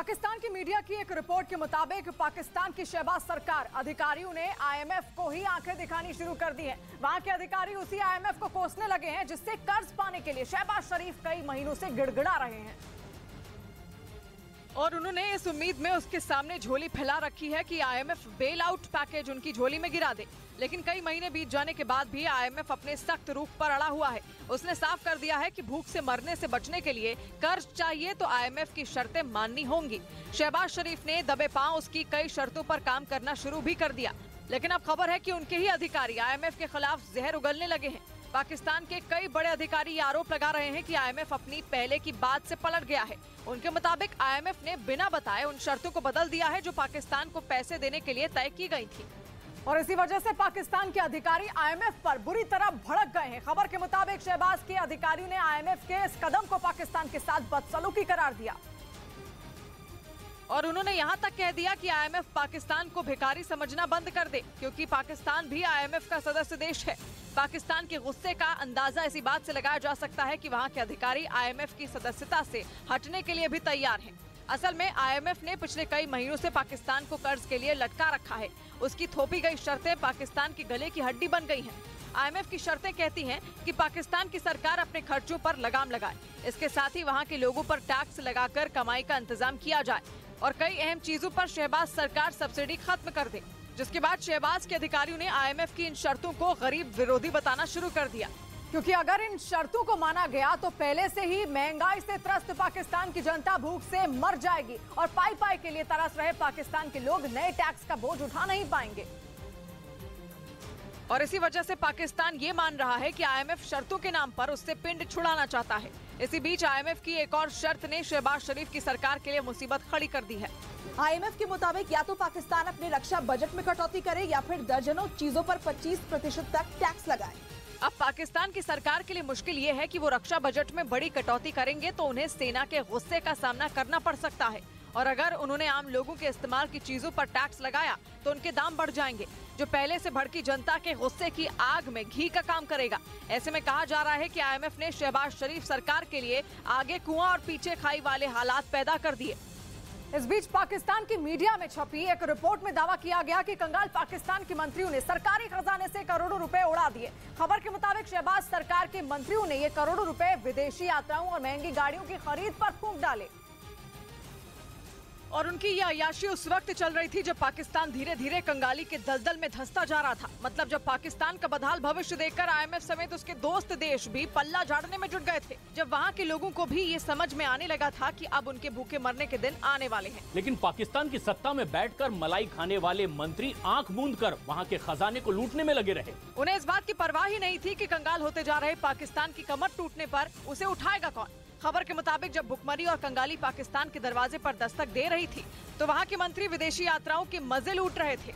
पाकिस्तान की मीडिया की एक रिपोर्ट के मुताबिक पाकिस्तान की शहबाज सरकार अधिकारियों ने आईएमएफ को ही आंखें दिखानी शुरू कर दी हैं। वहां के अधिकारी उसी आईएमएफ को कोसने लगे हैं जिससे कर्ज पाने के लिए शहबाज शरीफ कई महीनों से गिड़गिड़ा रहे हैं और उन्होंने इस उम्मीद में उसके सामने झोली फैला रखी है कि आईएमएफ बेल आउट पैकेज उनकी झोली में गिरा दे। लेकिन कई महीने बीत जाने के बाद भी आईएमएफ अपने सख्त रुख पर अड़ा हुआ है। उसने साफ कर दिया है कि भूख से मरने से बचने के लिए कर्ज चाहिए तो आईएमएफ की शर्तें माननी होंगी। शहबाज शरीफ ने दबे पांव उसकी कई शर्तों पर काम करना शुरू भी कर दिया, लेकिन अब खबर है कि उनके ही अधिकारी आईएमएफ के खिलाफ जहर उगलने लगे हैं। पाकिस्तान के कई बड़े अधिकारी ये आरोप लगा रहे हैं कि आईएमएफ अपनी पहले की बात से पलट गया है। उनके मुताबिक आईएमएफ ने बिना बताए उन शर्तों को बदल दिया है जो पाकिस्तान को पैसे देने के लिए तय की गई थी और इसी वजह से पाकिस्तान के अधिकारी आईएमएफ पर बुरी तरह भड़क गए हैं। खबर के मुताबिक शहबाज के अधिकारियों ने आईएमएफ के इस कदम को पाकिस्तान के साथ बदसलूकी करार दिया और उन्होंने यहां तक कह दिया कि आईएमएफ पाकिस्तान को भिखारी समझना बंद कर दे, क्योंकि पाकिस्तान भी आईएमएफ का सदस्य देश है। पाकिस्तान के गुस्से का अंदाजा इसी बात से लगाया जा सकता है कि वहां के अधिकारी आईएमएफ की सदस्यता से हटने के लिए भी तैयार हैं। असल में आईएमएफ ने पिछले कई महीनों से पाकिस्तान को कर्ज के लिए लटका रखा है। उसकी थोपी गई शर्तें पाकिस्तान की गले की हड्डी बन गई हैं। आईएमएफ की शर्तें कहती हैं कि पाकिस्तान की सरकार अपने खर्चों पर लगाम लगाए, इसके साथ ही वहां के लोगों पर टैक्स लगाकर कमाई का इंतजाम किया जाए और कई अहम चीजों पर शहबाज सरकार सब्सिडी खत्म कर दे। जिसके बाद शहबाज के अधिकारियों ने आईएमएफ की इन शर्तों को गरीब विरोधी बताना शुरू कर दिया, क्योंकि अगर इन शर्तों को माना गया तो पहले से ही महंगाई से त्रस्त पाकिस्तान की जनता भूख से मर जाएगी और पाई पाई के लिए तरस रहे पाकिस्तान के लोग नए टैक्स का बोझ उठा नहीं पाएंगे। और इसी वजह से पाकिस्तान ये मान रहा है कि आईएमएफ शर्तों के नाम पर उससे पिंड छुड़ाना चाहता है। इसी बीच आईएमएफ की एक और शर्त ने शहबाज शरीफ की सरकार के लिए मुसीबत खड़ी कर दी है। आईएमएफ के मुताबिक या तो पाकिस्तान अपने रक्षा बजट में कटौती करे या फिर दर्जनों चीजों पर 25% तक टैक्स लगाए। अब पाकिस्तान की सरकार के लिए मुश्किल ये है कि वो रक्षा बजट में बड़ी कटौती करेंगे तो उन्हें सेना के गुस्से का सामना करना पड़ सकता है और अगर उन्होंने आम लोगों के इस्तेमाल की चीजों पर टैक्स लगाया तो उनके दाम बढ़ जाएंगे, जो पहले से भड़की जनता के गुस्से की आग में घी का काम करेगा। ऐसे में कहा जा रहा है कि आईएमएफ ने शहबाज शरीफ सरकार के लिए आगे कुआं और पीछे खाई वाले हालात पैदा कर दिए। इस बीच पाकिस्तान की मीडिया में छपी एक रिपोर्ट में दावा किया गया कि कंगाल पाकिस्तान के मंत्रियों ने सरकारी खजाने से करोड़ों रुपए उड़ा दिए। खबर के मुताबिक शहबाज सरकार के मंत्रियों ने ये करोड़ों रुपए विदेशी यात्राओं और महंगी गाड़ियों की खरीद पर फूंक डाले और उनकी यह अय्याशी उस वक्त चल रही थी जब पाकिस्तान धीरे धीरे कंगाली के दलदल में धंसता जा रहा था। मतलब जब पाकिस्तान का बदहाल भविष्य देखकर आईएमएफ समेत उसके दोस्त देश भी पल्ला झाड़ने में जुट गए थे, जब वहां के लोगों को भी ये समझ में आने लगा था कि अब उनके भूखे मरने के दिन आने वाले हैं। लेकिन पाकिस्तान की सत्ता में बैठकर मलाई खाने वाले मंत्री आंख मूंद कर वहाँ के खजाने को लूटने में लगे रहे। उन्हें इस बात की परवाह ही नहीं थी कि कंगाल होते जा रहे पाकिस्तान की कमर टूटने पर उसे उठाएगा कौन। खबर के मुताबिक जब भुखमरी और कंगाली पाकिस्तान के दरवाजे पर दस्तक दे रही थी तो वहां के मंत्री विदेशी यात्राओं के मजे लूट रहे थे।